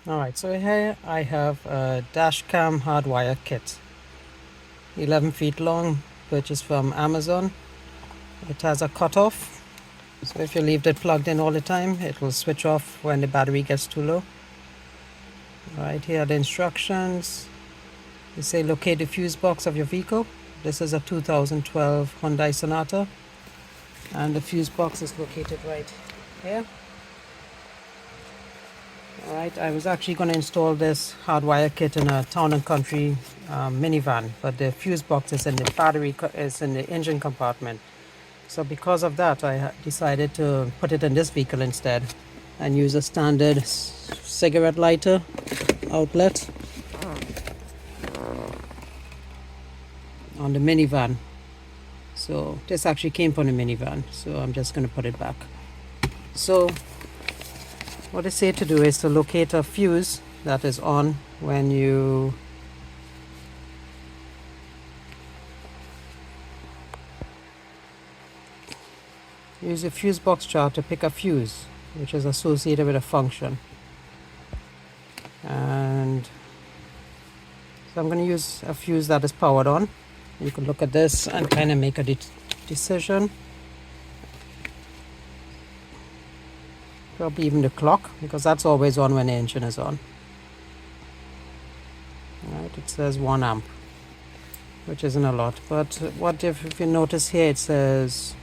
Alright, so here I have a dashcam hardwire kit, 11 feet long, purchased from Amazon. It has a cutoff, so if you leave it plugged in all the time, it will switch off when the battery gets too low. Alright, here are the instructions. They say locate the fuse box of your vehicle. This is a 2012 Hyundai Sonata, and the fuse box is located right here. Alright, I was actually going to install this hardwire kit in a town and country minivan, but the fuse box is in the is in the engine compartment. So because of that, I decided to put it in this vehicle instead and use a standard cigarette lighter outlet on the minivan. So this actually came from the minivan, so I'm just going to put it back. So what they say to do is to locate a fuse that is on when you use a fuse box chart to pick a fuse which is associated with a function. And so I'm going to use a fuse that is powered on. You can look at this and kind of make a decision. Probably even the clock, because that's always on when the engine is on. Right, it says 1 amp, which isn't a lot, but what if you notice here, it says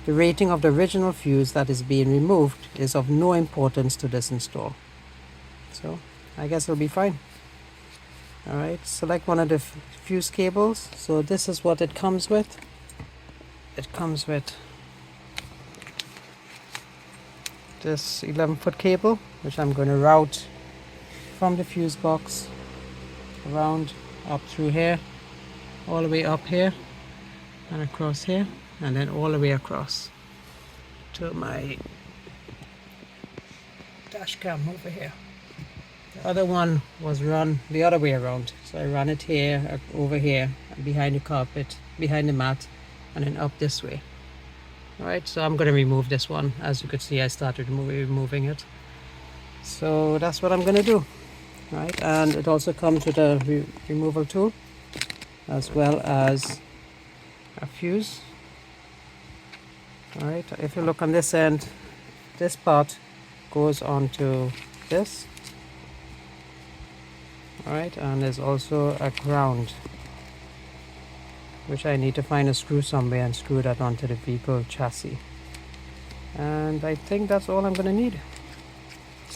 the rating of the original fuse that is being removed is of no importance to this install. So I guess it'll be fine. Alright, select one of the fuse cables. So this is what it comes with. It comes with this 11-foot cable, which I'm going to route from the fuse box around up through here, all the way up here and across here, and then all the way across to my dash cam over here. The other one was run the other way around, so I ran it here, over here, behind the carpet, behind the mat, and then up this way. Alright, so I'm going to remove this one. As you could see, I started removing it. So that's what I'm going to do. Right, and it also comes with a removal tool as well as a fuse. Alright, if you look on this end, this part goes onto this. Alright, and there's also a ground, which I need to find a screw somewhere and screw that onto the vehicle chassis. And I think that's all I'm going to need.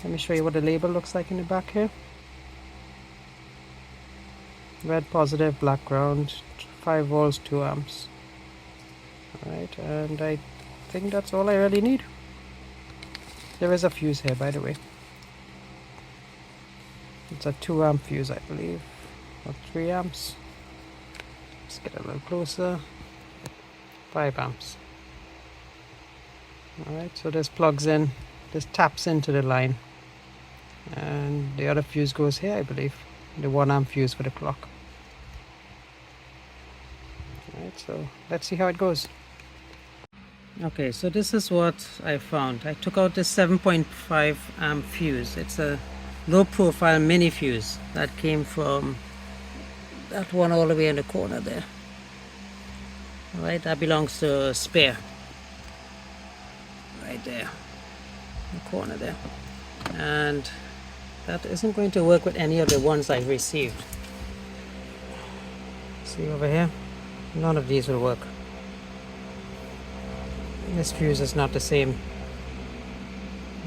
Let me show you what the label looks like in the back here. Red positive, black ground, 5 volts, 2 amps. Alright, and I think that's all I really need. There is a fuse here, by the way. It's a 2 amp fuse, I believe, or 3 amps. Let's get a little closer. 5 amps. Alright, so this plugs in, this taps into the line, and the other fuse goes here, I believe, the 1 amp fuse for the clock. Alright, so let's see how it goes. Okay, so this is what I found. I took out this 7.5 amp fuse. It's a low profile mini fuse that came from that one all the way in the corner there. Alright, that belongs to a spare. Right there, in the corner there. And that isn't going to work with any of the ones I've received. See over here? None of these will work. This fuse is not the same.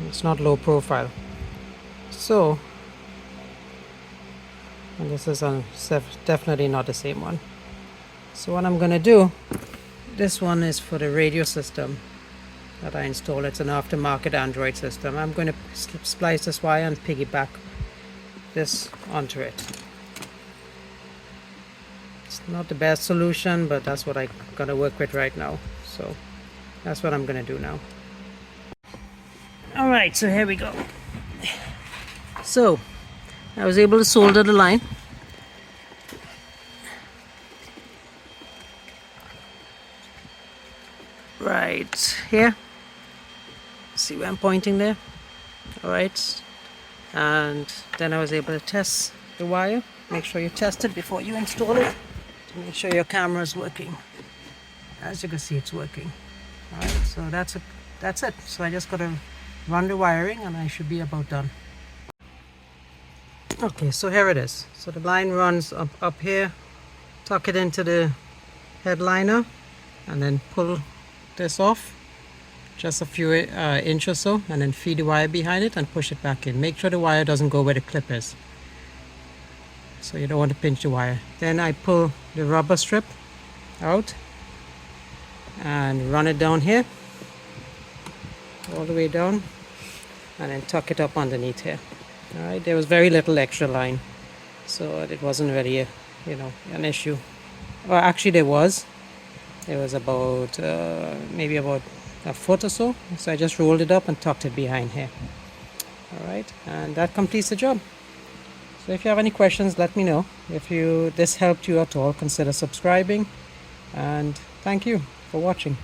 It's not low profile. So, and this is definitely not the same one. So what I'm going to do, this one is for the radio system that I installed. It's an aftermarket Android system. I'm going to splice this wire and piggyback this onto it. It's not the best solution, but that's what I'm going to work with right now. So that's what I'm going to do now. Alright, so here we go. So I was able to solder the line. Right here. See where I'm pointing there? Alright. and then I was able to test the wire. Make sure you test it before you install it to make sure your camera is working. As you can see, it's working. All right, so that's it. So I just got to run the wiring and I should be about done. Okay, so here it is. So the line runs up here, tuck it into the headliner, and then pull this off just a few inch or so, and then feed the wire behind it and push it back in. Make sure the wire doesn't go where the clip is, so you don't want to pinch the wire. Then I pull the rubber strip out and run it down here, all the way down, and then tuck it up underneath here. All right, there was very little extra line, so it wasn't really an issue. Well, actually there was about maybe about a foot or so, so I just rolled it up and tucked it behind here. All right, and that completes the job. So if you have any questions, let me know. If this helped you at all, consider subscribing, and thank you for watching.